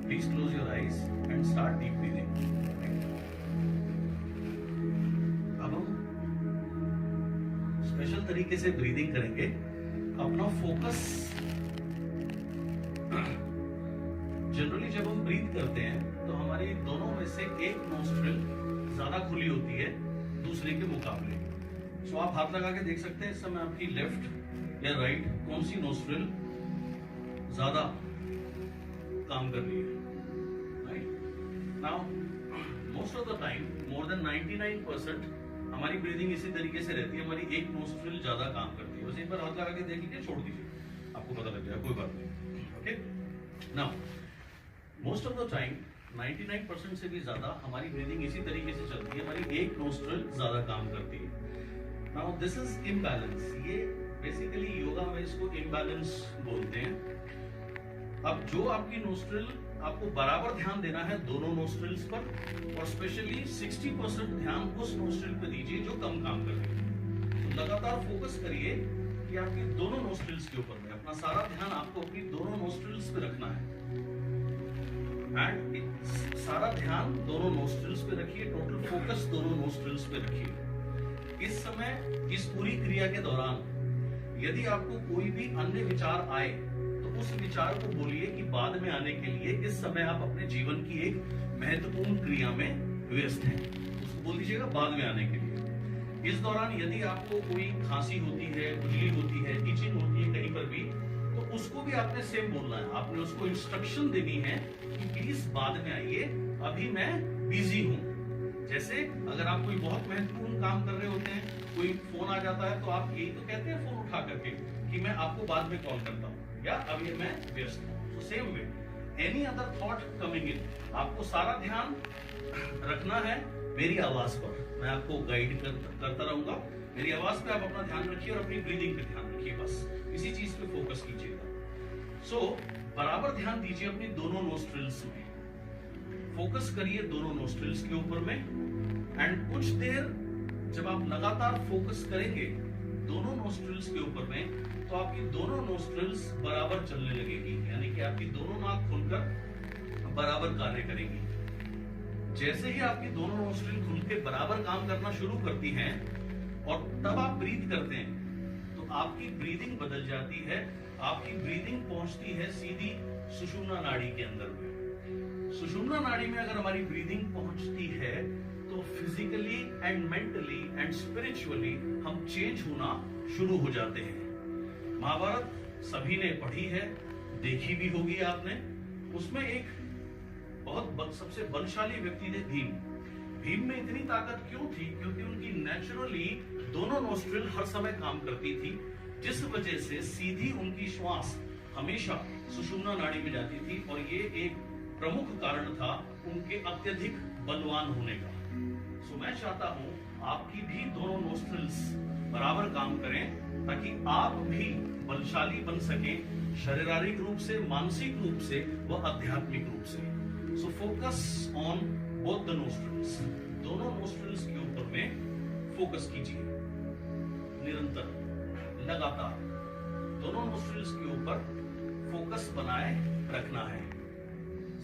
Please close your eyes and start deep breathing. अब हम special तरीके से ब्रीदिंग करेंगे. अपना फोकस जनरली जब हम ब्रीथ करते हैं तो हमारी दोनों में से एक नोस्ट्रिल ज्यादा खुली होती है दूसरे के मुकाबले. सो आप हाथ लगा के देख सकते हैं इस समय आपकी लेफ्ट या राइट कौन सी नोस्ट्रिल ज्यादा काम कर रही है. Right now most of the time more than 99% हमारी ब्रीदिंग इसी तरीके से रहती है. हमारी एक नोस्ट्रिल ज्यादा काम करती है. बस एक बार हाथ लगा के देख लीजिए, छोड़ दीजिए, आपको पता लग जाएगा, कोई बात नहीं. Okay now most of the time 99% से भी ज्यादा हमारी ब्रीदिंग इसी तरीके से चलती है. हमारी एक नोस्ट्रिल ज्यादा काम करती है. Now this is imbalance. ये बेसिकली योगा में इसको इम्बैलेंस बोलते हैं. अब जो आपकी नोस्ट्रिल आपको बराबर ध्यान देना है दोनों नोस्ट्रिल्स पर, और स्पेशली 60% ध्यान उस नोस्ट्रिल पे दीजिए जो कम काम कर रही है. तो लगातार फोकस करिए कि आपकी दोनों नोस्ट्रिल्स के ऊपर में अपना सारा ध्यान आपको अपनी दोनों नोस्ट्रिल्स पे रखना है. एंड सारा ध्यान दोनों नोस्ट्रिल्स पे रखिए. टोटल फोकस दोनों नोस्ट्रिल्स पे रखिए. इस समय इस पूरी क्रिया के दौरान यदि आपको कोई भी अन्य विचार आए तो उस विचार को बोलिए कि बाद में आने के लिए. इस समय आप अपने जीवन की एक महत्वपूर्ण क्रिया में व्यस्त हैं. उसको बोल दीजिएगा बाद में आने के लिए. इस दौरान यदि आपको कोई खांसी होती है, खुजली होती है, इचिंग होती है कहीं पर भी, तो उसको भी आपने सेम बोलना है. आपने उसको इंस्ट्रक्शन देनी है कि प्लीज बाद में आइए, अभी मैं बिजी हूं. जैसे अगर आप कोई बहुत महत्वपूर्ण काम कर रहे होते हैं, कोई फोन आ जाता है, तो आप यही तो कहते हैं फोन उठा करके कि मैं आपको बाद में कॉल करता हूं या अभी मैं व्यस्त हूं. तो same way any other thought coming in, आपको सारा ध्यान रखना है मेरी आवाज पर. मैं आपको गाइड करता रहूंगा. मेरी आवाज पे आप अपना ध्यान रखिए और अपनी ब्रीदिंग पे ध्यान रखिए. बस इसी चीज पे फोकस कीजिएगा. सो बराबर ध्यान दीजिए अपनी दोनों नोस्ट्रिल्स में. फोकस करिए दोनों नोस्ट्रिल्स के ऊपर में. एंड कुछ देर जब आप लगातार फोकस करेंगे दोनों नोस्ट्रिल्स के ऊपर में, तो आपकी दोनों नोस्ट्रिल्स बराबर चलने लगेगी. यानी कि आपकी दोनों नाक खुलकर बराबर कार्य करेंगी. जैसे ही आपकी दोनों नोस्ट्रिल खुल के बराबर काम करना शुरू करती हैं और तब आप ब्रीथ करते हैं, तो आपकी ब्रीदिंग बदल जाती है. आपकी ब्रीदिंग पहुंचती है सीधी सुषुम्ना नाड़ी के अंदर में. सुषुम्ना नाड़ी में अगर हमारी ब्रीदिंग पहुंचती है तो physically and mentally and spiritually हम चेंज होना शुरू हो जाते हैं. महाभारत सभी ने पढ़ी है, देखी भी होगी आपने. उसमें एक बहुत सबसे बलशाली व्यक्ति थे भीम. भीम में इतनी ताकत क्यों थी? क्योंकि उनकी नेचुरली दोनों नोस्ट्रिल हर समय काम करती थी, जिस वजह से सीधी उनकी श्वास हमेशा सुषुम्ना नाड़ी में जाती थी. और ये एक प्रमुख कारण था उनके अत्यधिक बलवान होने का. सो मैं चाहता हूं आपकी भी दोनों नोस्ट्रिल्स बराबर काम करें ताकि आप भी बलशाली बन सके, शारीरिक रूप से, मानसिक रूप से व आध्यात्मिक रूप से. So focus on both the nostrils. दोनों नोस्ट्रिल्स के ऊपर में फोकस कीजिए निरंतर, लगातार. दोनों नोस्ट्रिल्स के ऊपर फोकस बनाए रखना है.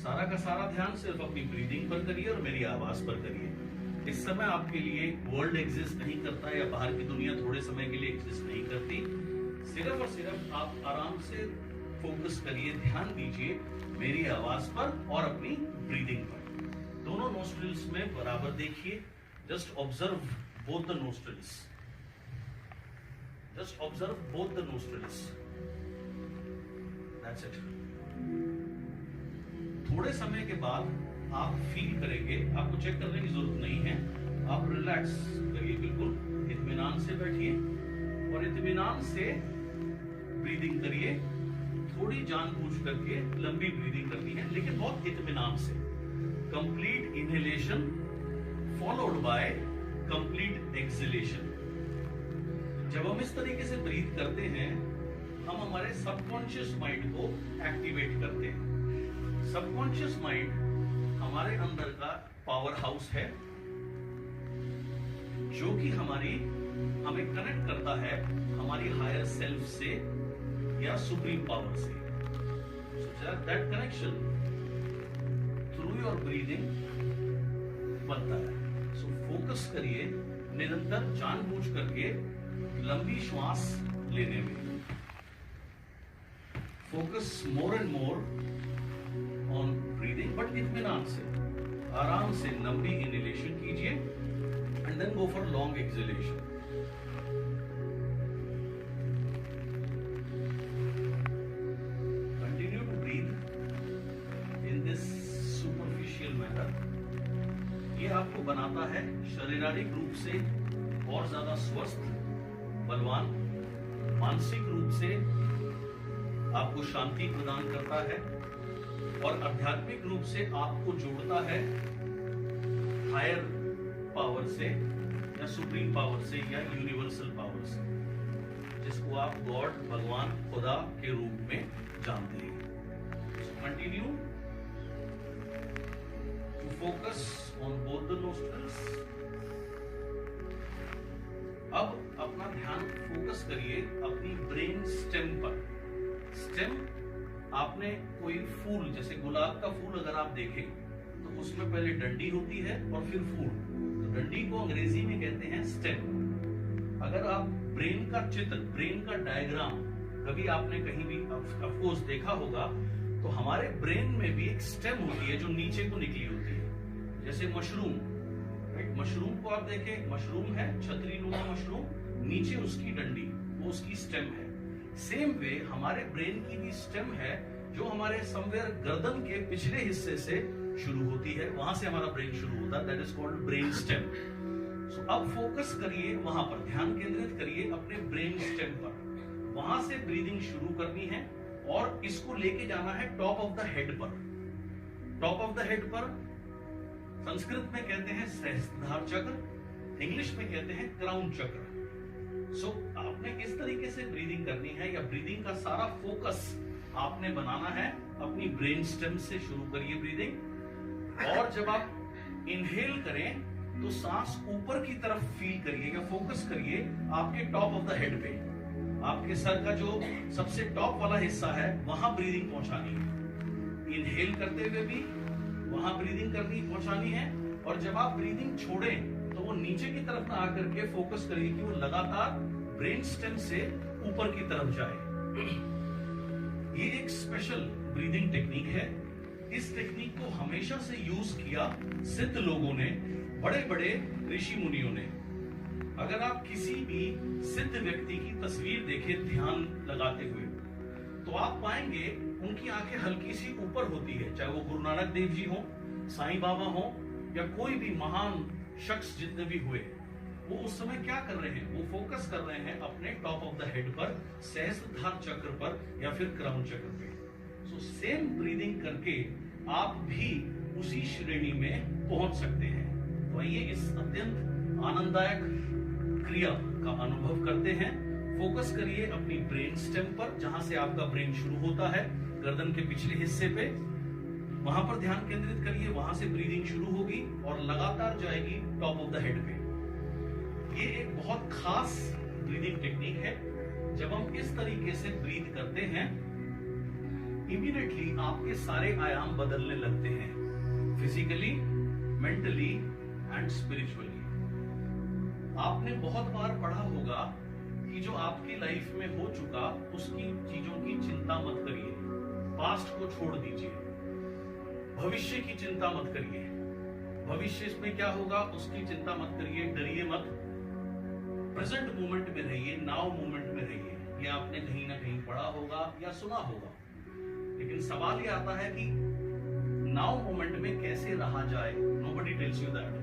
सारा का सारा ध्यान सिर्फ अपनी ब्रीदिंग पर करिए और मेरी आवाज पर करिए. इस समय आपके लिए वर्ल्ड एग्जिस्ट नहीं करता या बाहर की दुनिया थोड़े समय के लिए एग्जिस्ट नहीं करती. सिर्फ और सिर्फ आप आराम से फोकस करिए, ध्यान दीजिए मेरी आवाज पर और अपनी ब्रीदिंग पर. दोनों नोस्ट्रिल्स में बराबर देखिए. Just observe both the nostrils. Just observe both the nostrils. That's it. थोड़े समय के बाद आप फील करेंगे, आपको चेक करने की जरूरत नहीं है. आप रिलैक्स करिए, बिल्कुल इत्मीनान से बैठिए और इत्मीनान से ब्रीदिंग करिए. थोड़ी जानबूझ करके लंबी ब्रीदिंग करनी है, लेकिन बहुत इत्मीनान से. Complete inhalation followed by complete exhalation. जब हम इस तरीके से ब्रीथ करते हैं, हम हमारे सबकॉन्शियस माइंड को एक्टिवेट करते हैं. सबकॉन्शियस माइंड हमारे अंदर का पावर हाउस है, जो कि हमें कनेक्ट करता है हमारी हायर सेल्फ से या सुप्रीम पावर से. So that connection your breathing बनता है। सो फोकस करिए निरंतर जानबूझ करके लंबी श्वास लेने में। Focus more and more on breathing, but इत्मीनान से, आराम से लंबी इनहेलेशन कीजिए and then go for long exhalation. Continue to breathe in this superficial manner. ये आपको बनाता है शारीरिक रूप से और ज्यादा स्वस्थ, बलवान, मानसिक रूप से आपको शांति प्रदान करता है और आध्यात्मिक रूप से आपको जोड़ता है हायर पावर से या सुप्रीम पावर से या यूनिवर्सल पावर से, जिसको आप गॉड, भगवान, खुदा के रूप में जानते हैं। Continue to focus on both the nostrils. अब अपना ध्यान फोकस करिए अपनी ब्रेन स्टेम पर। स्टेम, आपने कोई फूल, जैसे गुलाब का फूल अगर आप देखें तो उसमें पहले डंडी होती है और फिर फूल, तो डंडी को अंग्रेजी में कहते हैं स्टेम। अगर आप ब्रेन का चित्र, ब्रेन का डायग्राम कभी आपने कहीं भी ऑफकोर्स देखा होगा, तो हमारे ब्रेन में भी एक स्टेम होती है जो नीचे को निकली होती है। जैसे मशरूम, राइट, मशरूम को आप देखें, मशरूम है, छतरी नुमा मशरूम, नीचे उसकी डंडी, वो उसकी स्टेम है। सेम वे हमारे ब्रेन की भी स्टेम है जो हमारे समवेयर गर्दन के पिछले हिस्से से शुरू होती है, वहां से हमारा ब्रेन शुरू होता है, that is called brain stem. So अब फोकस करिए वहां पर, ध्यान केंद्रित करिए अपने ब्रेन स्टेम पर। वहां से ब्रीदिंग शुरू करनी है और इसको लेके जाना है टॉप ऑफ द हेड पर। टॉप ऑफ द हेड पर संस्कृत में कहते हैं सहस्त्रधार चक्र, इंग्लिश में कहते हैं क्राउन चक्र। सो आपने इस तरीके से ब्रीदिंग करनी है, या ब्रीदिंग का सारा फोकस आपने बनाना है अपनी ब्रेन स्टेम से। शुरू करिए ब्रीदिंग, और जब आप इनहेल करें तो सांस ऊपर की तरफ फील करिए या फोकस करिए आपके टॉप ऑफ द हेड पे। आपके सर का जो सबसे टॉप वाला हिस्सा है वहां ब्रीदिंग पहुंचानी है। इनहेल करते हुए भी वहां ब्रीदिंग पहुंचानी है, और जब आप ब्रीदिंग छोड़ें तो वो नीचे की तरफ ना आकर के फोकस करिए कि वो लगातार ब्रेन स्टेम से ऊपर की तरफ जाए। ये एक स्पेशल ब्रीदिंग टेक्निक है। इस टेक्निक को हमेशा से यूज किया सिद्ध लोगों ने, बड़े बड़े ऋषि मुनियों ने। अगर आप किसी भी सिद्ध व्यक्ति की तस्वीर देखें ध्यान लगाते हुए, तो आप पाएंगे उनकी आंखें हल्की सी ऊपर होती है, चाहे वो गुरु नानक देव जी हो, साईं बाबा हो, या कोई भी महान शख्स जितने भी हुए, वो उस समय क्या कर रहे हैं, वो फोकस कर रहे हैं अपने टॉप ऑफ द हेड पर, सहस्त्रधार चक्र पर या फिर क्राउन चक्र पे। सो सेम ब्रीदिंग करके आप भी उसी श्रेणी में पहुंच सकते हैं। तो आइए इस अत्यंत आनंददायक क्रिया का अनुभव करते हैं। फोकस करिए अपनी ब्रेन स्टेम पर, जहां से आपका ब्रेन शुरू होता है, गर्दन के पिछले हिस्से पे, वहां पर ध्यान केंद्रित करिए, वहां से ब्रीदिंग शुरू होगी और लगातार जाएगी टॉप ऑफ द हेड पे। ये एक बहुत खास ब्रीदिंग टेक्निक है। जब हम इस तरीके से ब्रीथ करते हैं, इमीडिएटली आपके सारे आयाम बदलने लगते हैं, फिजिकली, मेंटली एंड स्पिरिचुअली। आपने बहुत बार पढ़ा होगा कि जो आपकी लाइफ में हो चुका उसकी चीजों की चिंता मत करिए, पास्ट को छोड़ दीजिए। भविष्य की चिंता मत करिए, भविष्य में क्या होगा उसकी चिंता मत करिए, डरिए मत। प्रेजेंट मोमेंट में रहिए, नाउ मोमेंट में रहिए। ये आपने कहीं ना कहीं पढ़ा होगा या सुना होगा, लेकिन सवाल ये आता है कि नाउ मोमेंट में कैसे रहा जाए। Nobody tells you that.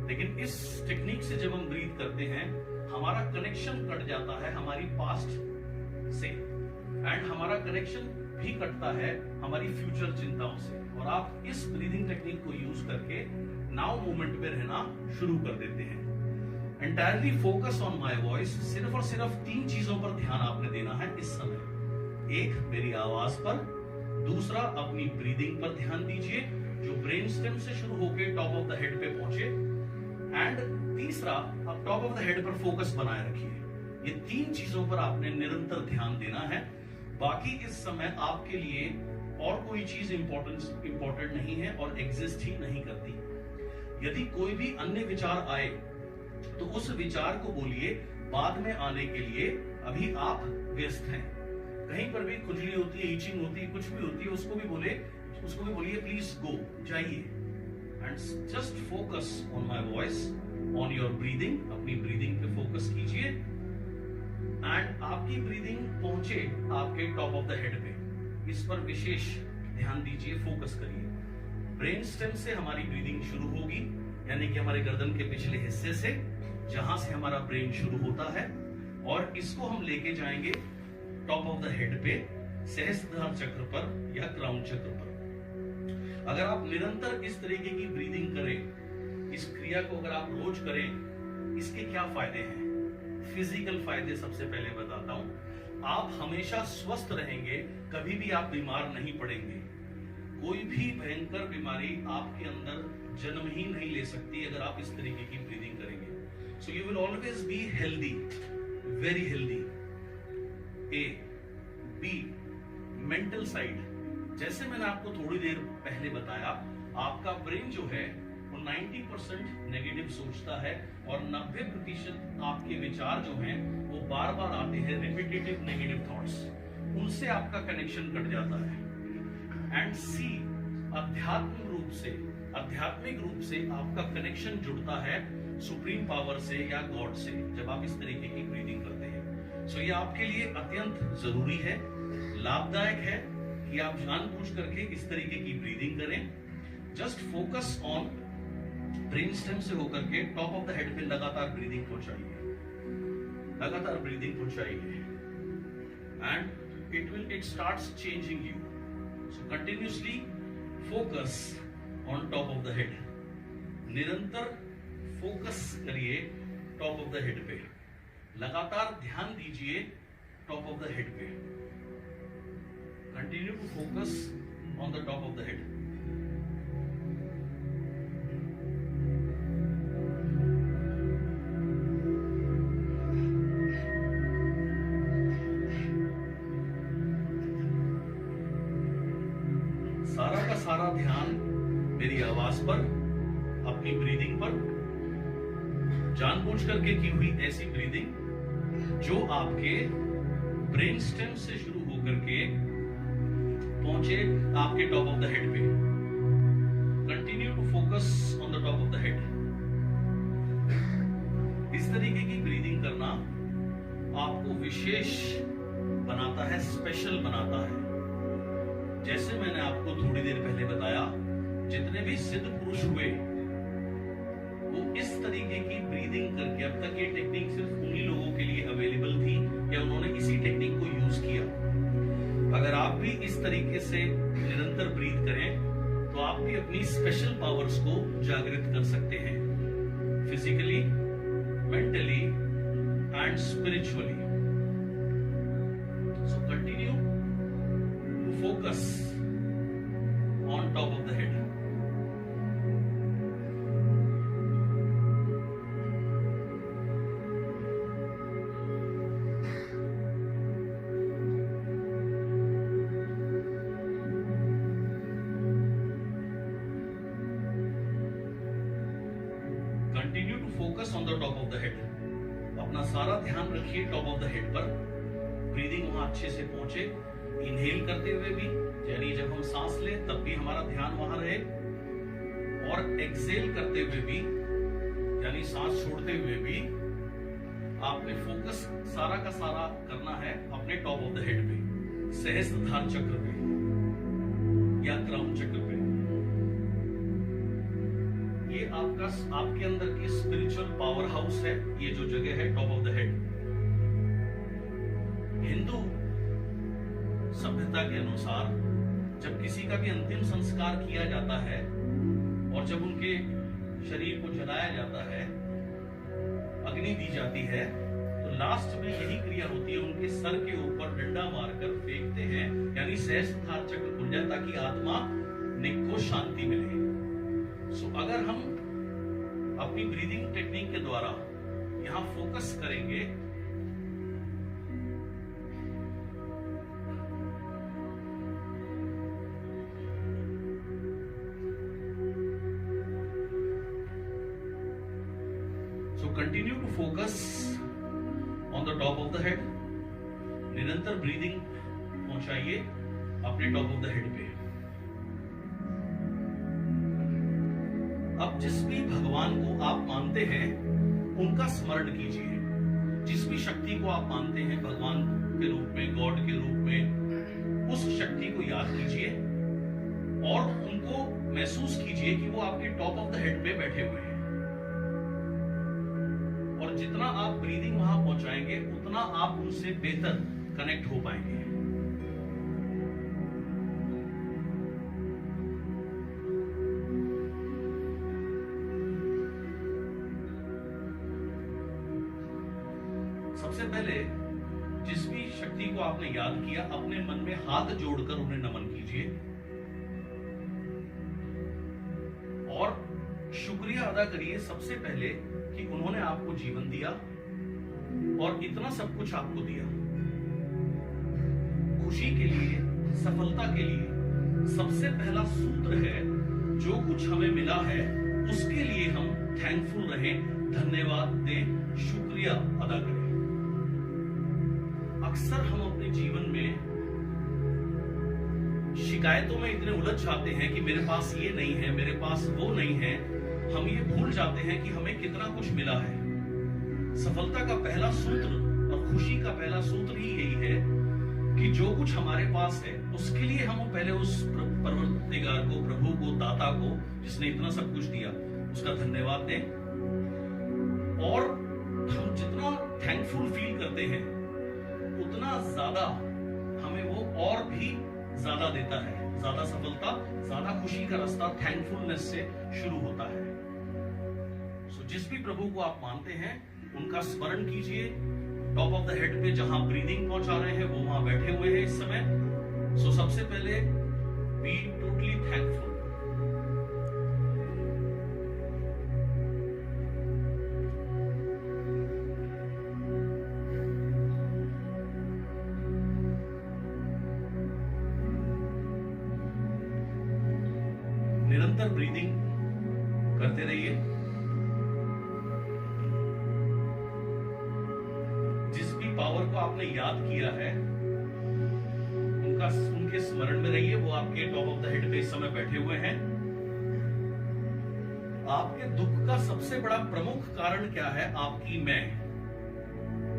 लेकिन इस टेक्निक से जब हम ब्रीथ करते हैं, हमारा कनेक्शन कट जाता है हमारी पास्ट से, एंड हमारा कनेक्शन भी कटता है हमारी फ्यूचर चिंताओं से, और आप इस ब्रीदिंग टेक्निक को यूज करके नाउ मोमेंट में रहना शुरू कर देते हैं। Entirely focus on my voice. सिर्फ और सिर्फ 3 चीजों पर ध्यान आपने देना है इस समय। एक, मेरी आवाज पर। दूसरा, अपनी ब्रीदिंग पर ध्यान दीजिए जो ब्रेन स्टेम से शुरू होकर टॉप ऑफ द हेड पे पहुंचे। एंड तीसरा, आप टॉप ऑफ द हेड पर फोकस बनाए रखिए। ये 3 चीजों पर आपने निरंतर ध्यान देना है। बाकी इस समय आपके लिए और कोई चीज इंपॉर्टेंट नहीं है और एग्जिस्ट ही नहीं करती। यदि कोई भी अन्य विचार आए तो उस विचार को बोलिए बाद में आने के लिए अभी आप व्यस्त हैं। कहीं पर भी खुजली होती है, ईचिंग होती है, कुछ भी होती है, उसको भी बोलिए प्लीज गो, जाइए। And just focus on my voice, on your breathing, अपनी ब्रीदिंग पे फोकस कीजिए एंड आपकी ब्रीदिंग पहुंचे आपके टॉप ऑफ द हेड पे, इस पर विशेष ध्यान दीजिए, फोकस करिए। ब्रेन स्टेम से हमारी ब्रीदिंग शुरू होगी, यानी कि हमारे गर्दन के पिछले हिस्से से, जहां से हमारा ब्रेन शुरू होता है, और इसको हम लेके जाएंगे टॉप ऑफ द हेड पे, सहस्त्रधार चक्र पर या क्राउन चक्र पर। अगर आप निरंतर इस तरीके की ब्रीदिंग करें, इस क्रिया को अगर आप रोज करें, इसके क्या फायदे हैं? फिजिकल फायदे सबसे पहले बताता हूं। आप हमेशा स्वस्थ रहेंगे, कभी भी आप बीमार नहीं पड़ेंगे। कोई भी भयंकर बीमारी आपके अंदर जन्म ही नहीं ले सकती अगर आप इस तरीके की ब्रीदिंग करेंगे। So you will always be healthy, very healthy. A B, mental side, जैसे मैंने आपको थोड़ी देर पहले बताया, आपका ब्रेन जो है वो 90% नेगेटिव सोचता है और 90% आपके विचार जो हैं वो बार बार आते हैं, रिपीटेटिव नेगेटिव थॉट्स, उनसे आपका कनेक्शन कट जाता है। एंड सी, आध्यात्मिक रूप से आपका कनेक्शन जुड़ता है सुप्रीम पावर से या गॉड से, जब आप इस तरीके की ब्रीदिंग करते हैं। सो ये आपके लिए अत्यंत जरूरी है, लाभदायक है कि आप जानबूझ करके इस तरीके की ब्रीदिंग करें। Just focus on brain stem से होकर के टॉप ऑफ द हेड पे लगातार ब्रीदिंग पहुंचाइए and it starts changing you. So continuously focus on top of the head, निरंतर फोकस करिए टॉप ऑफ द हेड पे, लगातार ध्यान दीजिए टॉप ऑफ द हेड पे। Continue to focus on the top of the head. सारा का सारा ध्यान मेरी आवाज पर, अपनी ब्रीदिंग पर, जानबूझ करके की हुई ऐसी ब्रीदिंग जो आपके ब्रेन स्टेम से शुरू होकर के पहुंचे आपके टॉप ऑफ द हेड पे। Continue to focus on the top of the head. इस तरीके की ब्रीदिंग करना आपको विशेष बनाता है, स्पेशल बनाता है। जैसे मैंने आपको थोड़ी देर पहले बताया, जितने भी सिद्ध पुरुष हुए वो इस तरीके की ब्रीदिंग करके, अब तक ये टेक्निक सिर्फ उन्हीं लोगों के लिए अवेलेबल थी या उन्होंने इसी टेक्निक को यूज किया। अगर आप भी इस तरीके से निरंतर ब्रीथ करें तो आप भी अपनी स्पेशल पावर्स को जागृत कर सकते हैं, physically, mentally and spiritually. So continue to focus on top of the head. Continue to focus on the top of the head. अपना सारा ध्यान रखिए टॉप ऑफ द हेड पर, ब्रीदिंग वहां अच्छे से पहुंचे। इनहेल करते हुए भी, यानी जब हम सांस लें तब भी हमारा ध्यान वहां रहे, और एक्सेल करते हुए भी, यानी सांस छोड़ते हुए भी आपने फोकस सारा का सारा करना है अपने टॉप ऑफ द हेड पे, सहस्त्रधार चक्र पे या क्राउन चक्र पे। ये आपके अंदर की स्पिरिचुअल पावर हाउस है, ये जो जगह है top of the head. Hindu सभ्यता के अनुसार जब किसी का भी अंतिम संस्कार किया जाता है और जब उनके शरीर को जलाया जाता है, अग्नि दी जाती है, तो लास्ट में यही क्रिया होती है, उनके सर के ऊपर डंडा मारकर फेंकते हैं, यानी सहस्त्रधार चक्र खुल जाए ताकि आत्मा को शांति मिले। सो अगर हम अपनी ब्रीदिंग टेक्निक के द्वारा यहां फोकस करेंगे continue to focus on the top of the head. निरंतर ब्रीदिंग पहुंचाइए अपने टॉप ऑफ द हेड पे। अब जिस भी भगवान को आप मानते हैं उनका स्मरण कीजिए। जिस भी शक्ति को आप मानते हैं भगवान के रूप में, गॉड के रूप में, उस शक्ति को याद कीजिए और उनको महसूस कीजिए कि वो आपके टॉप ऑफ द हेड पे बैठे हुए हैं। और जितना आप ब्रीदिंग वहां पहुंचाएंगे उतना आप उनसे बेहतर कनेक्ट हो पाएंगे। सबसे पहले जिस भी शक्ति को आपने याद किया अपने मन में हाथ जोड़कर उन्हें नमन कीजिए और शुक्रिया अदा करिए सबसे पहले कि उन्होंने आपको जीवन दिया और इतना सब कुछ आपको दिया। खुशी के लिए, सफलता के लिए सबसे पहला सूत्र है जो कुछ हमें मिला है उसके लिए हम थैंकफुल रहें, धन्यवाद दें, शुक्रिया अदा करें। अक्सर हम अपने जीवन में शिकायतों में इतने उलझ जाते हैं कि मेरे पास ये नहीं है, मेरे पास वो नहीं है। हम ये भूल जाते हैं कि हमें कितना कुछ मिला है। सफलता का पहला सूत्र और खुशी का पहला सूत्र ही यही है कि जो कुछ हमारे पास है उसके लिए हम पहले उस परवरदिगार को, प्रभु को, दाता को, जिसने इतना सब कुछ दिया, उसका धन्यवाद दें। और हम जितना थैंकफुल फील करते हैं उतना ज्यादा हमें वो और भी ज्यादा देता है। ज्यादा सफलता, ज्यादा खुशी का रास्ता थैंकफुलनेस से शुरू होता है। सो जिस भी प्रभु को आप मानते हैं उनका स्मरण कीजिए। टॉप ऑफ द हेड पे जहां ब्रीदिंग पहुंचा रहे हैं वो वहां बैठे हुए हैं इस समय। सो सबसे पहले बी टोटली थैंकफुल। निरंतर ब्रीदिंग करते रहिए। जिस भी पावर को आपने याद किया है उनके स्मरण में रहिए। वो आपके टॉप ऑफ द हेड पे इस समय बैठे हुए हैं। आपके दुख का सबसे बड़ा प्रमुख कारण क्या है? आपकी मैं,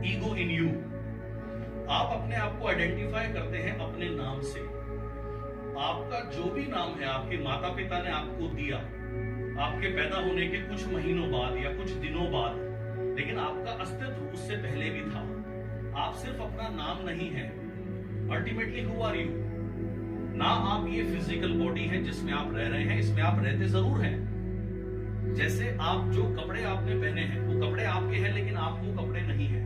ईगो इन यू। आप अपने आप को आइडेंटिफाई करते हैं अपने नाम से। आपका जो भी नाम है आपके माता पिता ने आपको दिया आपके पैदा होने के कुछ महीनों बाद या कुछ दिनों बाद, लेकिन आपका अस्तित्व उससे पहले भी था। आप सिर्फ अपना नाम नहीं है। Ultimately who are you? ना आप ये फिजिकल बॉडी है जिसमें आप रह रहे हैं, इसमें आप रहते जरूर हैं। जैसे आप जो कपड़े आपने पहने हैं वो कपड़े आपके हैं लेकिन आप वो कपड़े नहीं है।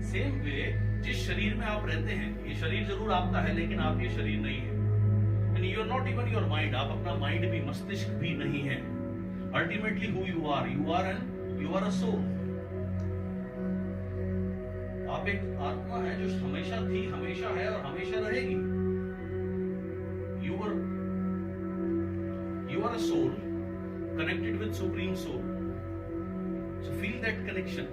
सेम वे जिस शरीर में आप रहते हैं ये शरीर जरूर आपका है लेकिन आप ये शरीर नहीं है। You are not even your mind. आप अपना माइंड भी, मस्तिष्क भी नहीं है। Ultimately who you are a soul. आप एक आत्मा है जो हमेशा थी, हमेशा है और हमेशा रहेगी। You are a soul connected with Supreme Soul. So feel that connection.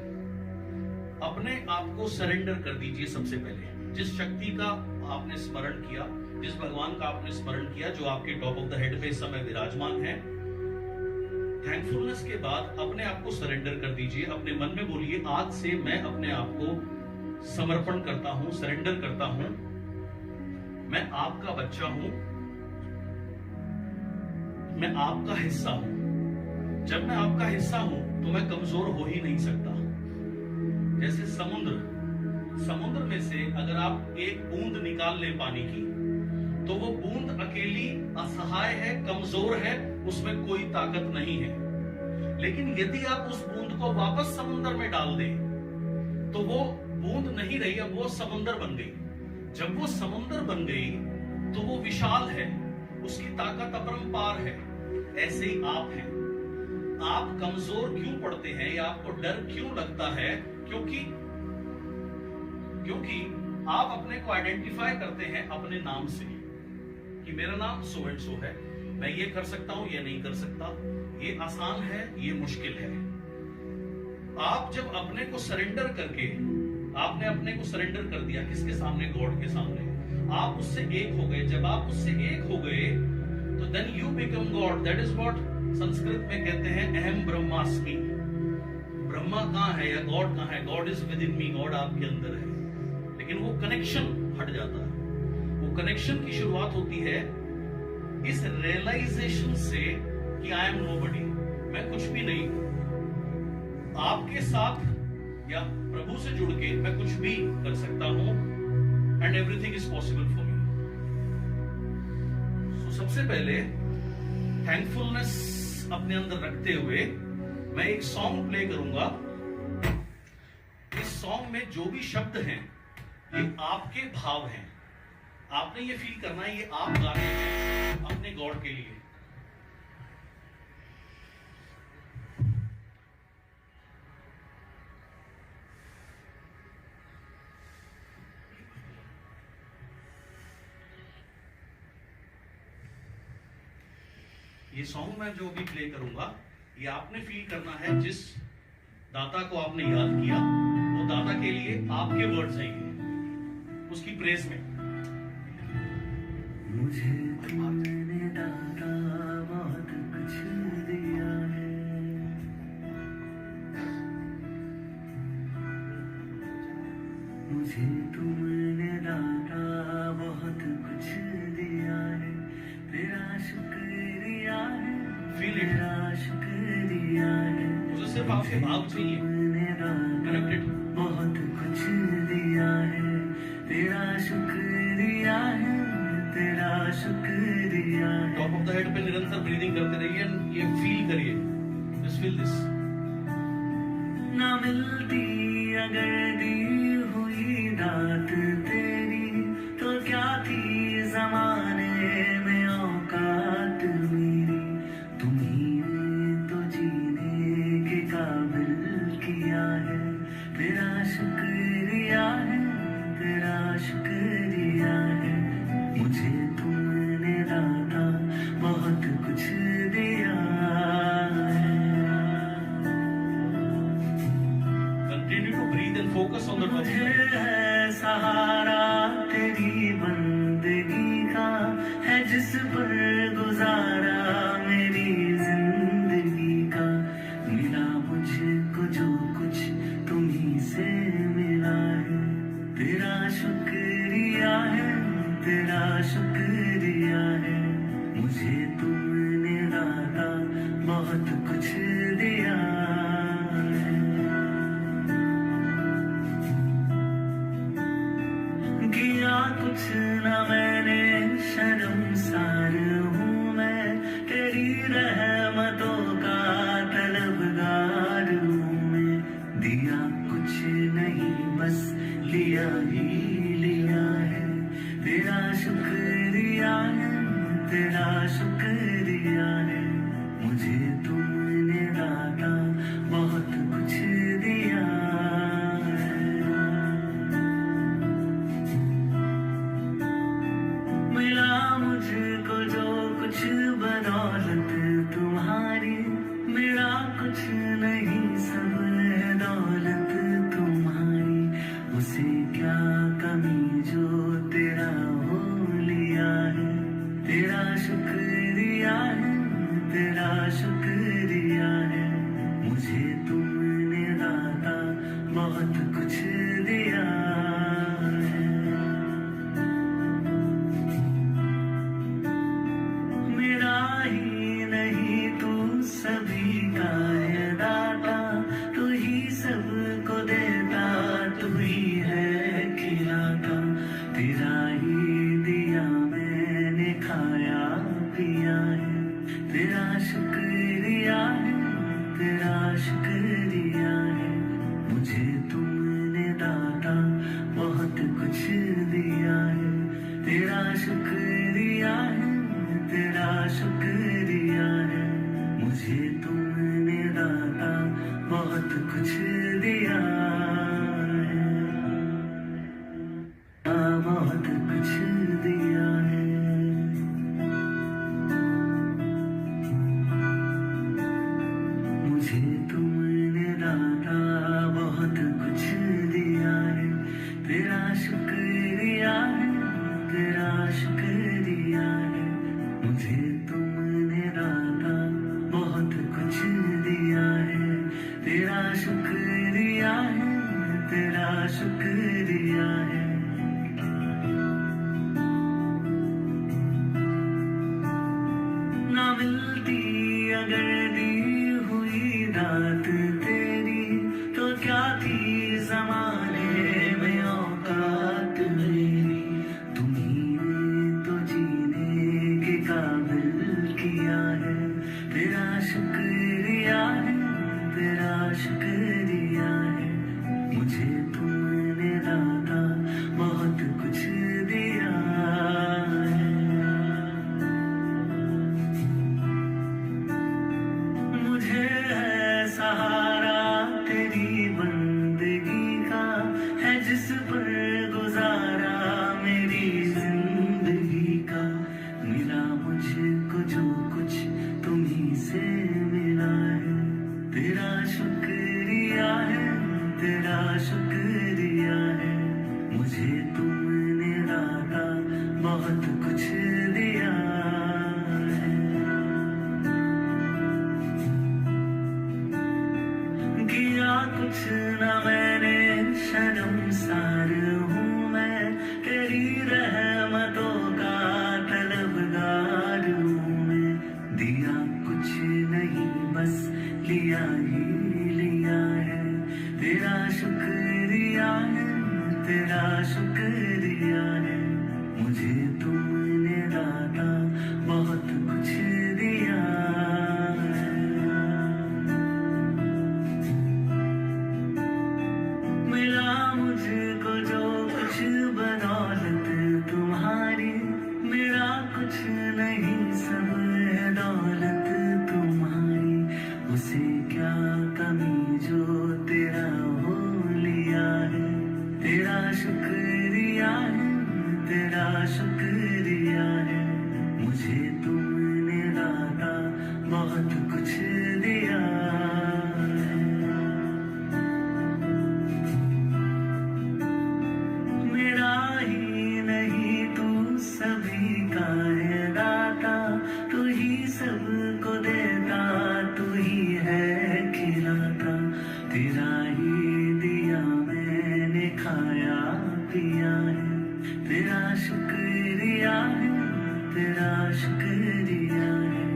अपने आप को सरेंडर कर दीजिए सबसे पहले। जिस शक्ति का आपने स्मरण किया, जिस भगवान का आपने स्मरण किया जो आपके टॉप ऑफ द हेड पे इस समय विराजमान है, थैंकफुलनेस के बाद अपने आप को सरेंडर कर दीजिए। अपने मन में बोलिए, आज से मैं अपने आप को समर्पण करता हूं, सरेंडर करता हूं। मैं आपका बच्चा हूं, मैं आपका हिस्सा हूं। जब मैं आपका हिस्सा हूं तो मैं कमजोर हो ही नहीं सकता। जैसे समुद्र में से अगर आप एक बूंद निकाल लें पानी की तो वो बूंद अकेली असहाय है, कमजोर है, उसमें कोई ताकत नहीं है। लेकिन यदि आप उस बूंद को वापस समुद्र में डाल दें तो वो बूंद नहीं रही, अब वो समुद्र बन गई। जब वो समुद्र बन गई तो वो विशाल है, उसकी ताकत अपरंपार है। ऐसे ही आप हैं। आप कमजोर क्यों पड़ते हैं या आपको डर क्यों लगता है? क्योंकि आप अपने को आइडेंटिफाई करते हैं अपने नाम से कि मेरा नाम सो एंड सो है, मैं ये कर सकता हूं, ये नहीं कर सकता, ये आसान है, ये मुश्किल है। आप जब अपने को सरेंडर करके, आपने अपने को सरेंडर कर दिया किसके सामने? गॉड के सामने। आप उससे एक हो गए। जब आप उससे एक हो गए तो then you become God. That is what Sanskrit में कहते हैं अहम ब्रह्मास्मि। ब्रह्मा कहाँ है या गॉड कहाँ है? God is with in me, God आपके अंदर है। लेकिन वो कनेक्शन हट जाता है। वो कनेक्शन की शुरुआत होती है इस रियलाइजेशन से कि आई एम नोबडी, मैं कुछ भी नहीं हूं। आपके साथ या प्रभु से जुड़ के मैं कुछ भी कर सकता हूं and everything is possible for me. So सबसे पहले थैंकफुलनेस अपने अंदर रखते हुए मैं एक सॉन्ग प्ले करूंगा। इस सॉन्ग में जो भी शब्द हैं ये आपके भाव हैं। आपने ये फील करना है ये आप गा रहे हैं अपने गॉड के लिए। ये सॉन्ग मैं जो भी प्ले करूंगा ये आपने फील करना है। जिस दाता को आपने याद किया वो दाता के लिए आपके वर्ड्स हैं ये, उसकी प्रेज में। मुझे तुमने दाता बहुत कुछ दिया है, मुझे तुमने दाता बहुत कुछ दिया है, तेरा शुक्रिया है, Feel it. तेरा शुक्रिया है। मुझे सिर्फ आपके भाव चाहिए। तुमने दाता Connected. बहुत कुछ दिया है, तेरा शुक्रिया है, तेरा शुक्रिया है। टॉप ऑफ द हेड पे निरंतर ब्रीदिंग करते रहिए and ये फील करिए। Just feel this. ना मिलती अगर दी हुई दात तेरी तो क्या थी जमाने में औकात मेरी। तुम्ही ने तो जीने के काबिल किया है, तेरा शुक्रिया है, तेरा शुक्रिया है। मुझे तुमने दाता बहुत कुछ दिया है। Continue to breathe and focus on the top of the मुझे head. है सहारा तेरी बंदगी का, है जिस पर गुजारा मेरी जिंदगी का। मिला मुझको जो कुछ तुम्ही से मिला है, तेरा शुक्रिया है, तेरा शुक्रिया है। मुझे तुमने दाता बहुत कुछ दिया है। किया कुछ न मैंने, शर्मसार हूँ मैं, तेरी रहमतों का तलबगार हूँ मैं। दिया कुछ नहीं बस लिया ही लिया है, तेरा शुक्रिया है, तेरा शुक्रिया है। मुझे तुमने दाता बहुत कुछ दिया है। मिला मुझको जो कुछ बदौलत तुम्हारी, मेरा कुछ नहीं सब है दौलत तुम्हारी। उसे क्या कमी जो तेरा हो लिया है, तेरा शुक्रिया है, तेरा शुक्रिया है। मुझे तुमने दाता बहुत कुछ दिया है। मेरा ही नहीं तू सभी का है दाता, तू ही सबको देता, तू ही है खिलाता। तेरा ही दिया मैंने खाया पिया है, तेरा शुक्रिया है, तेरा शुक्रिया है। मुझे तुमने दाता बहुत कुछ दिया है, तेरा शुक्रिया है, तेरा शुक्रिया है। मुझे तुमने दाता बहुत कुछ दिया है, बहुत कुछ दिया है। मुझे तुमने दाता ना मिलती अगर दी हुई दात तेरी, तो क्या थी ज़माने में औकात मेरी। तुम्ही ने तो जीने के काबिल किया है, तेरा शुक्रिया है, तेरा शुक्रिया है। मुझे तुमने दाता बहुत कुछ दिया है। मुझे है सहारा तेरी बंदगी का, है जिस पर गुजारा मेरी जिंदगी का। मिला मुझको जो कुछ तुम्ही से मिला है, तेरा शुक्रिया है, तेरा शुक्रिया है। मुझे तुमने दाता बहुत कुछ दिया है। किया कुछ न मैंने, शर्मसार हूँ मैं, तेरी रहमतों का तलबगार हूँ मैं। दिया कुछ नहीं बस लिया ही लिया है, तेरा शुक्रिया है, तेरा शुक्रिया है। मुझे तुमने दाता बहुत कुछ दिया है। मिला मुझको जो कुछ बदौलत तुम्हारी, मेरा कुछ नहीं सब है दौलत तुम्हारी। उसे क्या कमी जो तेरा हो लिया है, तेरा शुक्रिया है, तेरा शुक्रिया है। मुझे तुमने दाता बहुत कुछ दिया है। मेरा ही नहीं तू सभी का है दाता, तू ही सबको देता, तू ही है खिलाता। तेरा ही दिया मैंने खाया पिया है, तेरा शुक्रिया है, तेरा शुक्रिया है।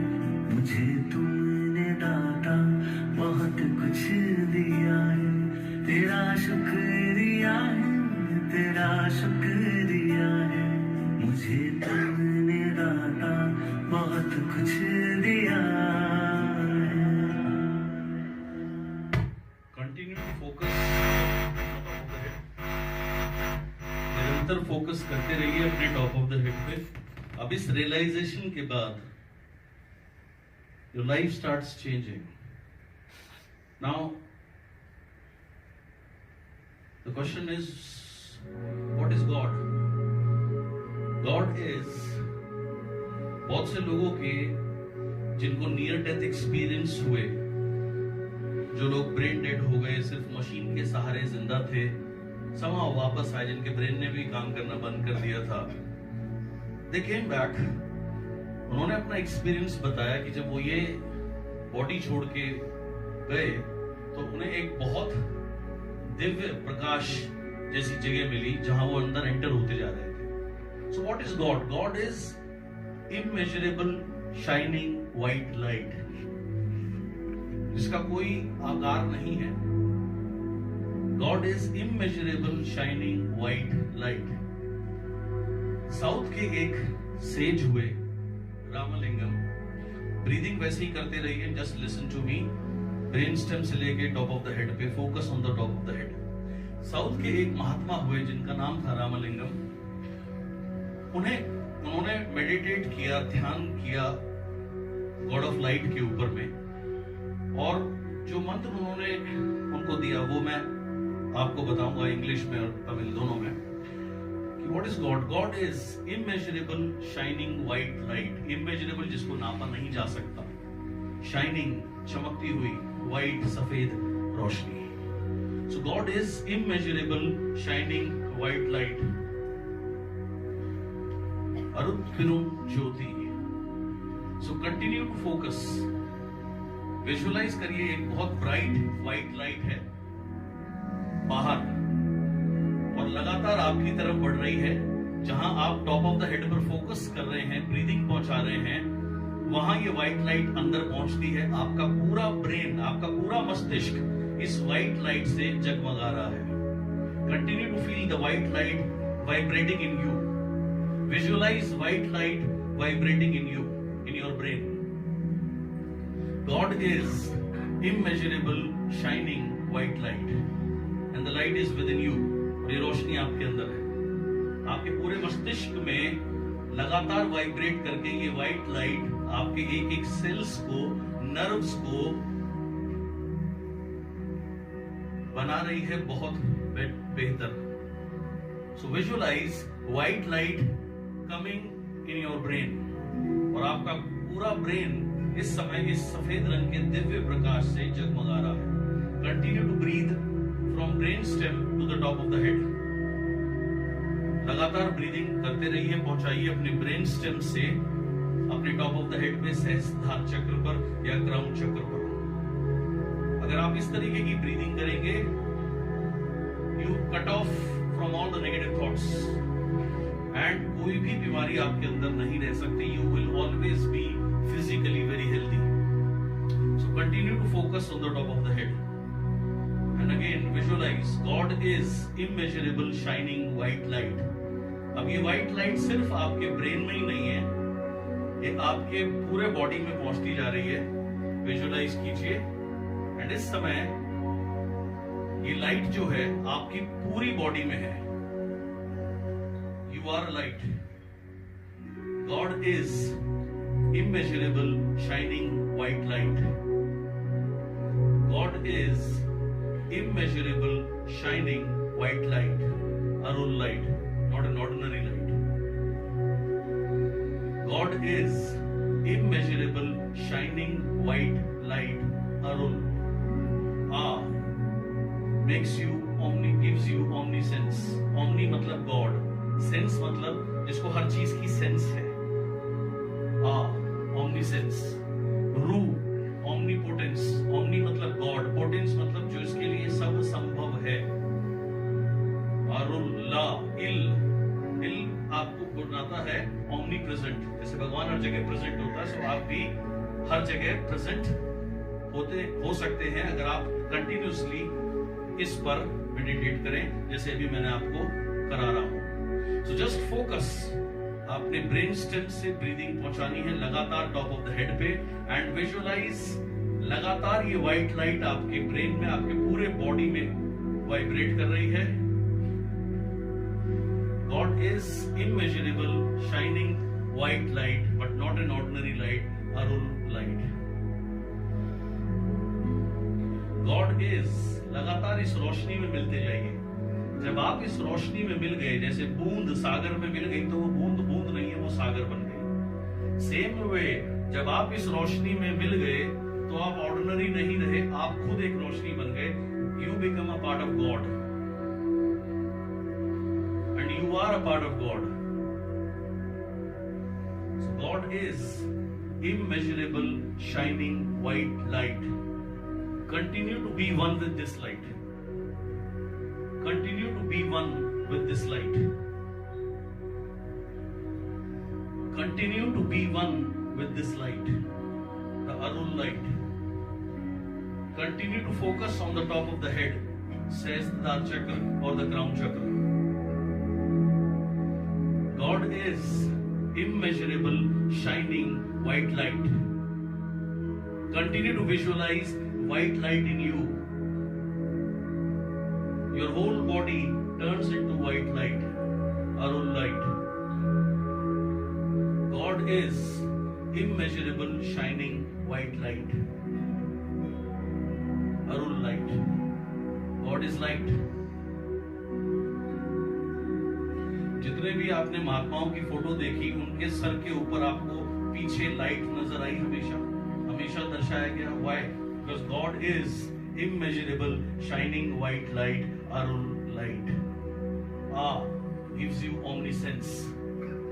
मुझे तुमने दाता बहुत कुछ दिया है, तेरा शुक्रिया है, तेरा शुक्रिया है। मुझे तुमने दाता बहुत कुछ दिया है। कंटिन्यू टू फोकस, निरंतर फोकस करते रहिए अपने टॉप ऑफ द हेड पे। अब इस रियलाइजेशन के बाद your life starts changing. Now the question is, what is God? God is, बहुत से लोगों के जिनको नियर डेथ एक्सपीरियंस हुए, जो लोग ब्रेन डेड हो गए, सिर्फ मशीन के सहारे जिंदा थे, somehow वापस आए, जिनके ब्रेन ने भी काम करना बंद कर दिया था, they came back। उन्होंने अपना एक्सपीरियंस बताया कि जब वो ये बॉडी छोड़ के गए तो उन्हें एक बहुत दिव्य प्रकाश जैसी जगह मिली जहां वो अंदर एंटर होते जा रहे थे। So what is God? God is immeasurable shining white light, जिसका कोई आकार नहीं है। God is immeasurable shining white light. South के एक सेज हुए रामलिंगम, ब्रीदिंग वैसे ही करते रहिए, just listen to me, brain stem से लेके टॉप ऑफ द हेड पे, focus on the top of the head. South के एक महात्मा हुए जिनका नाम था रामलिंगम। उन्होंने मेडिटेट किया, ध्यान किया गॉड ऑफ लाइट के ऊपर में, और जो मंत्र उन्होंने उनको दिया वो मैं आपको बताऊंगा इंग्लिश में और तमिल दोनों में। कि what is God? God is immeasurable shining white light. Immeasurable जिसको नापा नहीं जा सकता, शाइनिंग चमकती हुई, व्हाइट सफेद रोशनी। So God is immeasurable shining white light, Arutperum Jyoti. So continue to focus, visualize करिए एक बहुत ब्राइट व्हाइट लाइट है बाहर और लगातार आपकी तरफ बढ़ रही है। जहां आप टॉप ऑफ द हेड पर फोकस कर रहे हैं, ब्रीदिंग पहुंचा रहे हैं, वहां ये व्हाइट लाइट अंदर पहुंचती है, आपका पूरा ब्रेन, आपका पूरा मस्तिष्क इस व्हाइट लाइट से जगमगा रहा है। Continue to feel the white light vibrating in you. Visualize white light vibrating in you, in your brain. God is immeasurable shining white light and the light is within you। और ये रोशनी आपके अंदर है, आपके पूरे मस्तिष्क में लगातार वाइब्रेट करके ये व्हाइट लाइट आपके एक एक सेल्स को, नर्व्स को बना रही है बहुत बेहतर। So visualize white light coming in your brain, और आपका पूरा ब्रेन इस समय इस सफेद रंग के दिव्य प्रकाश से जगमगा रहा है। Continue to breathe from brain stem to the top of the head. लगातार ब्रीदिंग करते रहिए, पहुंचाइए अपने ब्रेन स्टेम से अपने टॉप ऑफ द हेड पे, सहस्त्रधार चक्र पर या क्राउन चक्र पर। अगर आप इस तरीके की ब्रीदिंग करेंगे, you cut off from all the negative thoughts and कोई भी बीमारी आपके अंदर नहीं रह सकती। You will always B physically very healthy। So continue to focus on the top of the head and again visualize God is immeasurable shining white light। अब ये white light सिर्फ आपके ब्रेन में ही नहीं है, ये आपके पूरे बॉडी में पहुंचती जा रही है। विजुअलाइज कीजिए एंड इस समय ये लाइट जो है आपकी पूरी बॉडी में है। You are light. God is immeasurable shining white light। God is immeasurable shining white light, Arul light, not an ordinary light। God is immeasurable shining white light, Arul makes you omni, gives you omniscience। omni मतलब God, sense मतलब जिसको हर चीज की sense है। omniscience। रू omnipotence। omni मतलब God, potence मतलब जो इसके लिए सब संभव है। अरुल ला इल, इल आपको बनाता है omni present। जैसे भगवान हर जगह प्रेजेंट होता है, सो आप भी हर जगह प्रेजेंट हो सकते हैं अगर आप कंटिन्यूसली इस पर मेडिटेट करें, जैसे अभी मैंने आपको करा रहा हूं। सो जस्ट फोकस, आपने ब्रेन स्टेम से ब्रीदिंग पहुंचानी है लगातार टॉप ऑफ द हेड पे एंड विजुअलाइज लगातार ये व्हाइट लाइट आपके ब्रेन में, आपके पूरे बॉडी में वाइब्रेट कर रही है। God is immeasurable shining white light but not an ordinary light, Arul light. God is, लगातार इस रोशनी में मिलते जाइए। जब आप इस रोशनी में मिल गए, जैसे बूंद सागर में मिल गई तो वो बूंद बूंद नहीं है, वो सागर बन गई। सेम वे जब आप इस रोशनी में मिल गए तो आप ऑर्डिनरी नहीं रहे, आप खुद एक रोशनी बन गए। You become a part of God and you are a part of God. God is immeasurable shining white light. Continue to be one with this light. Continue to be one with this light। Continue to be one with this light, the Arul light। Continue to focus on the top of the head, Sahasrara chakra or the crown chakra। God is immeasurable shining white light। Continue to visualize white light in you। Your whole body turns into white light, Arul light। God is immeasurable shining white light, Arul light। God is light। जितने भी आपने महात्माओं की photo देखी, उनके sir के ऊपर आपको पीछे लाइट नजर आई, हमेशा हमेशा दर्शाया गया। Why? Because God is immeasurable shining white light, Arul light। gives you omniscience।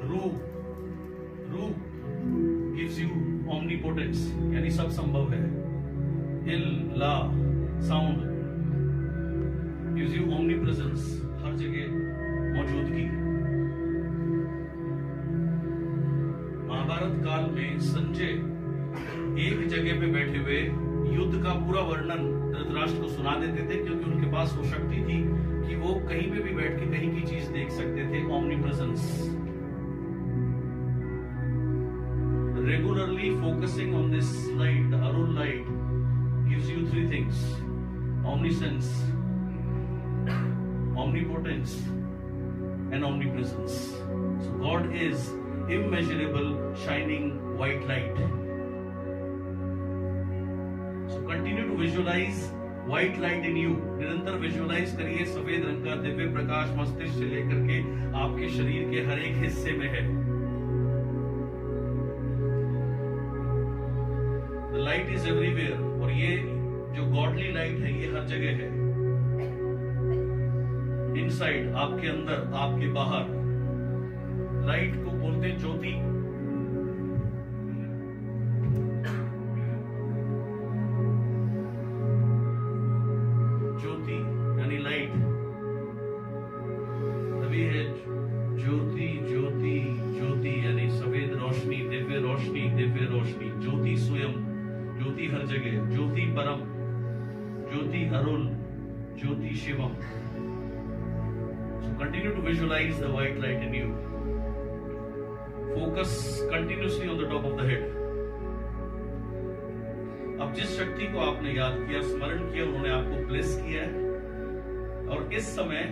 Ru gives you omnipotence, यानी सब संभव है। Il la sound gives you omnipresence, हर जगह मौजूदगी। महाभारत महाभारत काल में संजय एक जगह पे बैठे हुए युद्ध का पूरा वर्णन धृतराष्ट्र को सुना देते थे, क्योंकि उनके पास वो शक्ति थी कि वो कहीं पे भी बैठ के कहीं की चीज देख सकते थे। omnipresence, regularly focusing on this light, the Arun light, gives you three things: omniscience, omnipotence, and omnipresence. So God is immeasurable, shining white light. So continue to visualize white light in you. निरंतर visualise करिए सफेद रंग का दिव्य प्रकाश मस्तिष्क से लेकर के आपके शरीर के हर एक हिस्से में है। The light is everywhere, और ये जो गॉडली लाइट है ये हर जगह है। इनसाइड, आपके अंदर, आपके बाहर। लाइट को बोलते हैं ज्योति। ज्योति यानी लाइट, तभी है ज्योति। ज्योति ज्योति यानी सफेद रोशनी, दिव्य रोशनी, दिव्य रोशनी। ज्योति स्वयं, ज्योति हर जगह, ज्योति परम, ज्योति अरुण, ज्योति Shivam. So continue to visualize the white light in you. Focus continuously on the top of the head. अब जिस शक्ति को आपने याद किया, स्मरण किया, उन्होंने आपको ब्लेस किया है, और इस समय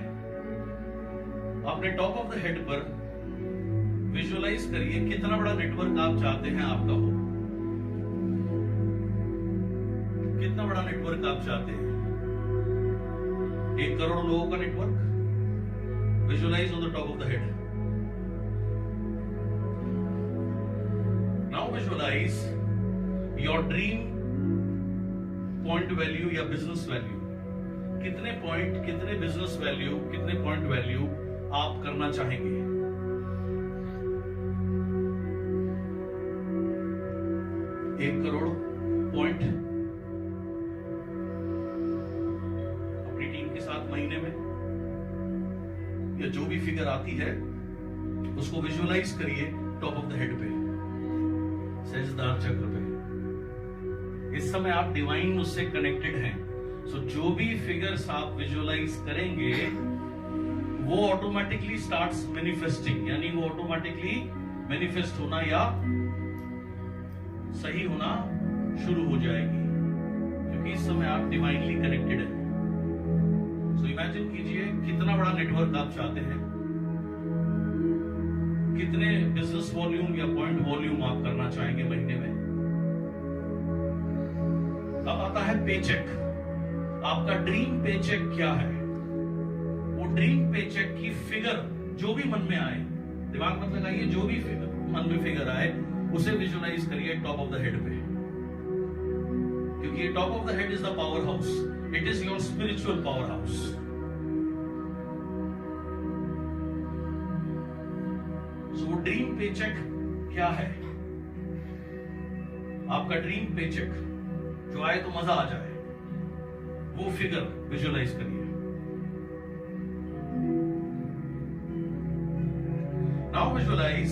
अपने टॉप ऑफ द हेड पर विजुअलाइज करिए कितना बड़ा नेटवर्क आप चाहते हैं आपका हो। कितना बड़ा नेटवर्क आप चाहते हैं? 1 करोड़ लोगों का network. Visualize on the top of the head. Now visualize your dream point value या बिजनेस वैल्यू। कितने पॉइंट, कितने बिजनेस वैल्यू, कितने पॉइंट वैल्यू आप करना चाहेंगे? एक करोड़ पॉइंट अपनी टीम के साथ महीने में, या जो भी फिगर आती है उसको विजुअलाइज करिए टॉप ऑफ द हेड पे, सहस्त्रार चक्र पे। इस समय आप डिवाइन उससे कनेक्टेड हैं। सो जो भी फिगर्स आप विजुअलाइज करेंगे वो ऑटोमेटिकली स्टार्ट्स मैनिफेस्टिंग, यानी वो ऑटोमेटिकली मैनिफेस्ट होना या सही होना शुरू हो जाएगी, क्योंकि इस समय आप डिवाइनली कनेक्टेड हैं। सो इमेजिन कीजिए कितना बड़ा नेटवर्क आप चाहते हैं, कितने बिजनेस वॉल्यूम या पॉइंट वॉल्यूम आप करना चाहेंगे महीने में। अब आता है पेचेक। आपका ड्रीम पेचेक क्या है? वो ड्रीम पेचेक की फिगर जो भी मन में आए, दिमाग मत लगाइए, जो भी मन में फिगर आए उसे विजुअलाइज करिए टॉप ऑफ द हेड पे, क्योंकि top of the head is the power house. It is your spiritual power house. So वो ड्रीम पेचेक क्या है? आपका ड्रीम पेचेक जो आए तो मजा आ जाए, वो फिगर विजुअलाइज करिए। Now visualize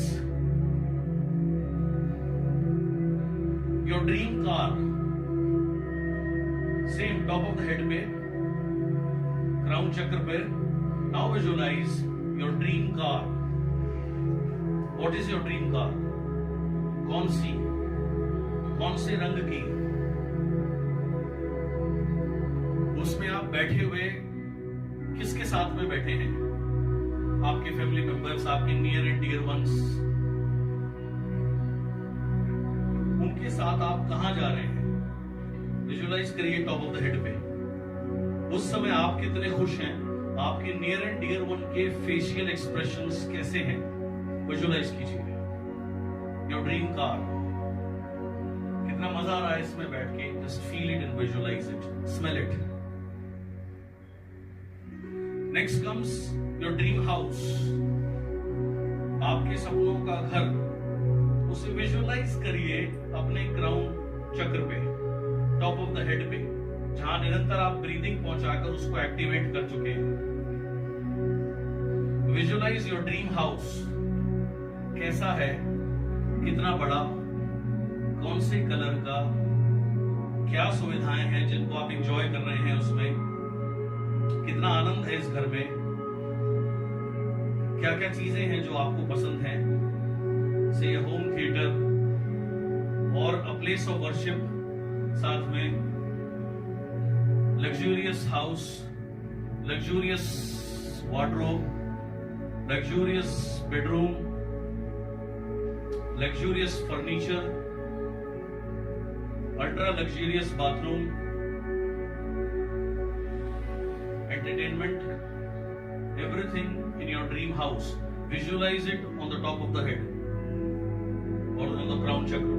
your dream car. Same top of the head पे, क्राउन चक्र पे। Now visualize your dream car. What is your dream car? कौन सी, कौन से रंग की? उसमें आप बैठे हुए किसके साथ में बैठे हैं? आपके फैमिली मेंबर्स, आपके नियर एंड डियर वंस, उनके साथ आप कहां जा रहे हैं? विजुअलाइज करिए टॉप ऑफ द हेड पे। उस समय आप कितने खुश हैं? आपके नियर एंड डियर वन के फेशियल एक्सप्रेशंस कैसे हैं? विजुअलाइज कीजिए योर ड्रीम कार। कितना मजा आ रहा है इसमें बैठ के? Just feel it and visualize it, smell it. Next comes your dream house. आपके सपनों का घर, उसे विजुअलाइज करिए अपने क्राउन चक्र पे, टॉप ऑफ द हेड पे, जहां निरंतर आप ब्रीदिंग पहुंचाकर उसको एक्टिवेट कर चुके हैं। Visualize your dream house. कैसा है? कितना बड़ा, कौन से कलर का, क्या सुविधाएं हैं जिनको आप एंजॉय कर रहे हैं उसमें, कितना आनंद है इस घर में, क्या क्या चीजें हैं जो आपको पसंद हैं, से होम थिएटर और अ प्लेस ऑफ वर्शिप, साथ में luxurious house, luxurious wardrobe, luxurious bedroom, luxurious furniture, ultra luxurious bathroom, entertainment, everything in your dream house. Visualize it on the top of the head or on the crown chakra.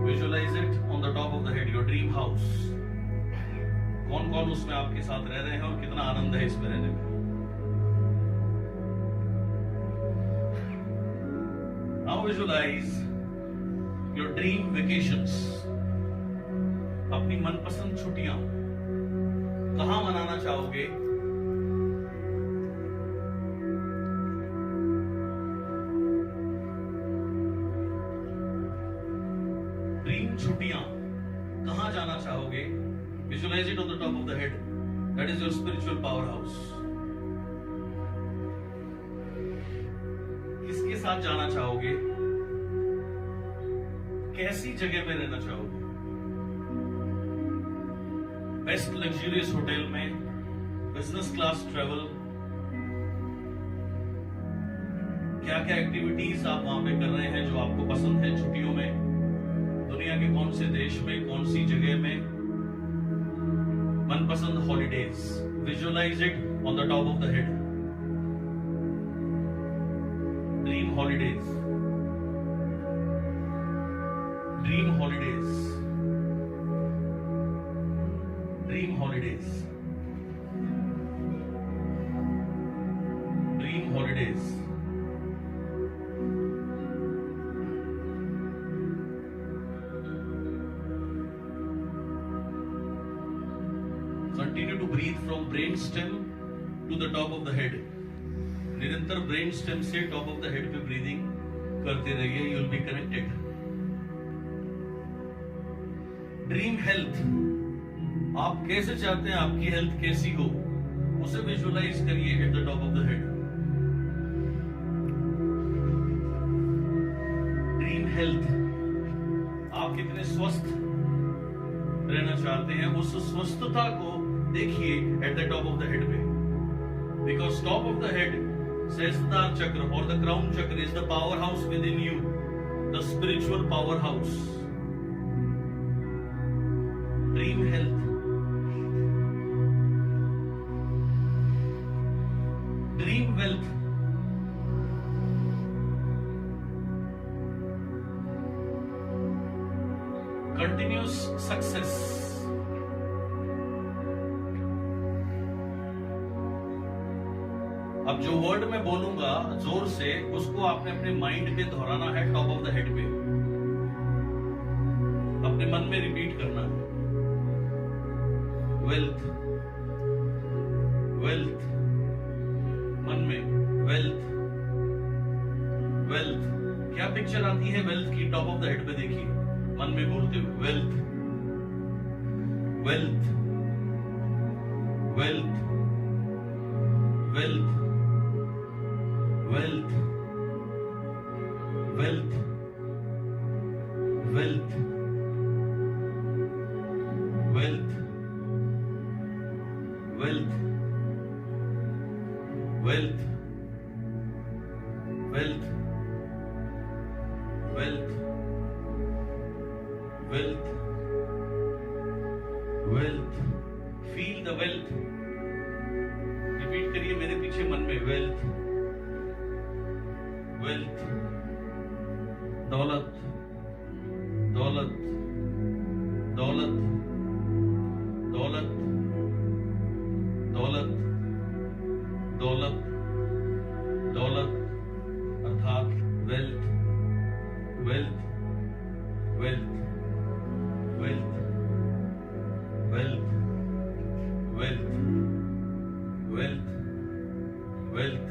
Visualize it on the top of the head, your dream house. कौन कौन उसमें आपके साथ रह रहे हैं और कितना आनंद है इसमें रहने में. Now visualize your dream vacations. अपनी मनपसंद छुट्टियां कहां मनाना चाहोगे? ड्रीम छुट्टियां कहां जाना चाहोगे? Visualize it on the top of the head. That is your spiritual powerhouse. किसके साथ जाना चाहोगे? कैसी जगह में रहना चाहोगे? बेस्ट लग्जूरियस होटल में, बिजनेस क्लास ट्रेवल, क्या क्या एक्टिविटीज आप वहां पे कर रहे हैं जो आपको पसंद है छुट्टियों में? दुनिया के कौन से देश में, कौन सी जगह में? मनपसंद holidays. Visualize it on the top of the head. Dream holidays. Dream holidays. Dream holidays. Dream holidays. Continue to breathe from brain stem to the top of the head. निरंतर ब्रेन स्टेम से top of the head पे breathing करते रहिए. You will be connected. Dream health. आप कैसे चाहते हैं आपकी हेल्थ कैसी हो, उसे विजुअलाइज करिए eight the top of the head. Dream health. आप कितने स्वस्थ रहना चाहते हैं, उस स्वस्थता को देखिए at the top of the head पे. Because top of the head, Sahasradhar chakra और the crown chakra is the power house within you, the spiritual power house. Dream health. Dream wealth. Continuous success. अब जो वर्ड मैं बोलूंगा जोर से, उसको आपने अपने माइंड पे दोहराना है टॉप ऑफ द हेड पे. अपने मन में रिपीट करना है. वेल्थ. वेल्थ. मन में वेल्थ. वेल्थ. क्या पिक्चर आती है वेल्थ की? टॉप ऑफ द हेड पे देखिए, मन में बोलते हुए wealth. Wealth. Wealth. Wealth. Wealth. Wealth. Wealth. Wealth. Wealth. Wealth. Wealth. Wealth. Wealth. Wealth. Feel the wealth. Repeat करिए मेरे पीछे मन में. वेल्थ. वेल्थ. दौलत. दौलत. दौलत. दौलत. दौलत. दौलत. दौलत अर्थात wealth. Wealth. Wealth. Wealth. Wealth. Wealth. Wealth. wealth,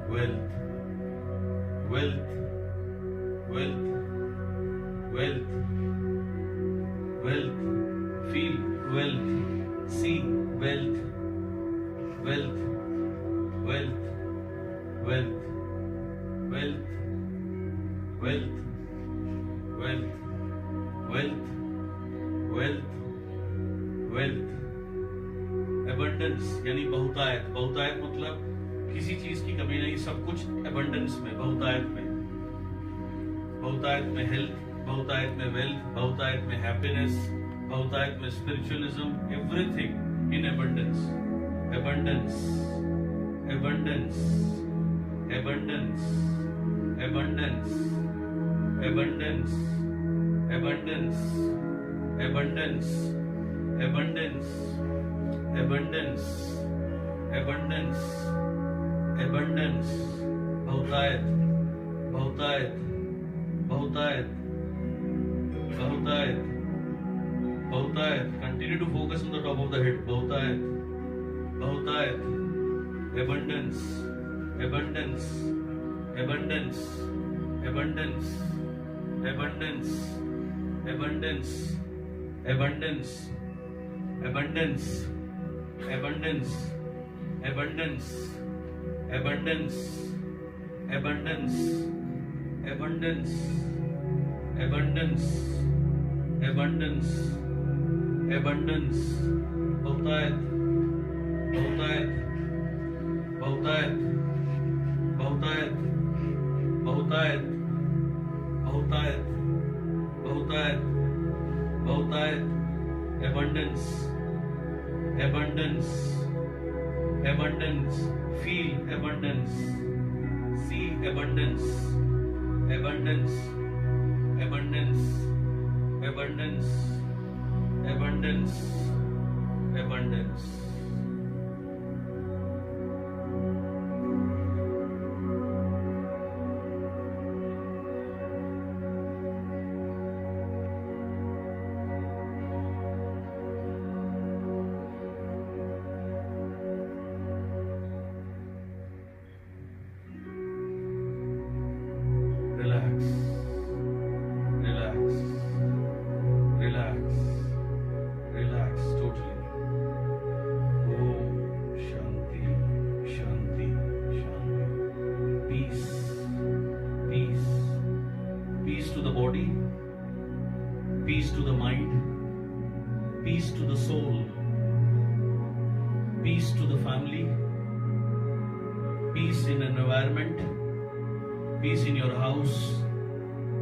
wealth, wealth, wealth, wealth, wealth, feel wealth, see wealth, wealth, wealth, wealth, wealth, wealth, wealth, wealth, wealth, wealth, abundance यानी बहुतायत। बहुतायत मतलब किसी चीज की कमी नहीं, सब कुछ abundance में, बहुतायत में। बहुतायत में हेल्थ, बहुतायत में वेल्थ, बहुतायत में हैप्पीनेस, बहुतायत में spiritualism, everything in abundance, abundance, abundance, abundance, abundance, abundance, abundance, abundance, abundance, abundance, abundance, abundance, बहुतायत, बहुतायत, बहुतायत, बहुतायत, बहुतायत, continue to focus on the top of the head, बहुतायत, बहुतायत, abundance, abundance, abundance, abundance, abundance, abundance, abundance, abundance, abundance, abundance, abundance, abundance, abundance, abundance, abundance, abundance, बहुतायत, बहुतायत, बहुतायत, बहुतायत, बहुतायत, बहुतायत, बहुतायत, बहुतायत, abundance, abundance, abundance, feel abundance, see abundance, abundance, abundance, abundance, abundance, abundance. Relax, relax, relax, relax totally. Om Shanti, Shanti, Shanti. Peace, peace, peace to the body, peace to the mind, peace to the soul, peace to the family, peace in an environment, peace in your house,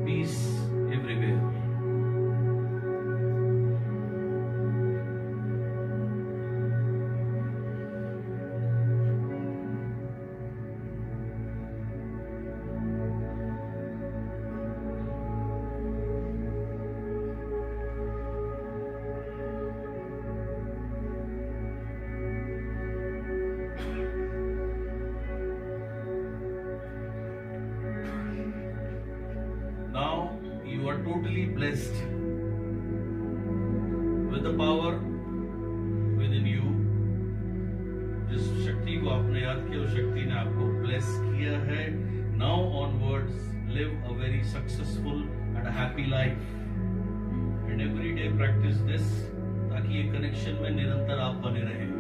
peace everywhere. Now you are totally blessed with the power within you. जिस शक्ति को आपने याद किया, उस शक्ति ने आपको bless किया है. Now onwards, live a very successful and a happy life. And every day practice this, ताकि ये connection में निरंतर आप बने रहें.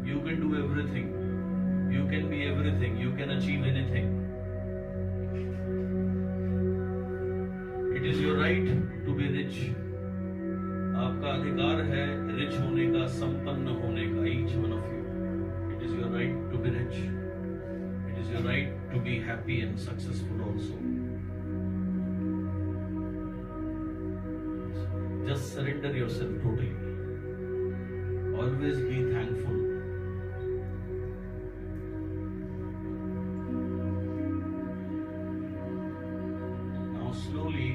You can do everything. You can be everything. You can achieve anything. It is your right to be rich. आपका अधिकार है rich होने का, संपन्न होने का. Each one of you. It is your right to be rich. It is your right to be happy and successful also. Just surrender yourself totally. Always be thankful. Now slowly,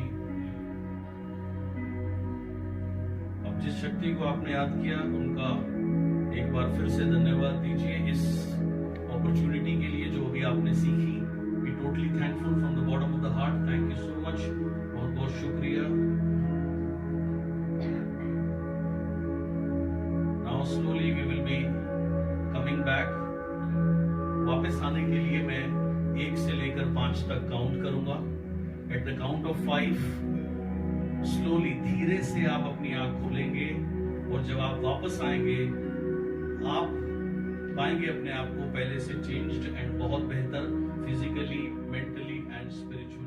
अब जिस शक्ति को आपने याद किया, उनका एक बार फिर से धन्यवाद दीजिए इस अपॉर्चुनिटी के लिए जो भी आपने सीखी. Be totally thankful from the bottom of the heart. Thank you so much. बहुत बहुत शुक्रिया. Now slowly we will be coming back आने के लिए मैं 1 से लेकर 5 तक काउंट करूंगा। At the count of 5 slowly, धीरे से आप अपनी आंख खोलेंगे और जब आप वापस आएंगे आप पाएंगे अपने आप को पहले से चेंज्ड एंड बहुत बेहतर फिजिकली, मेंटली एंड स्पिरिचुअली।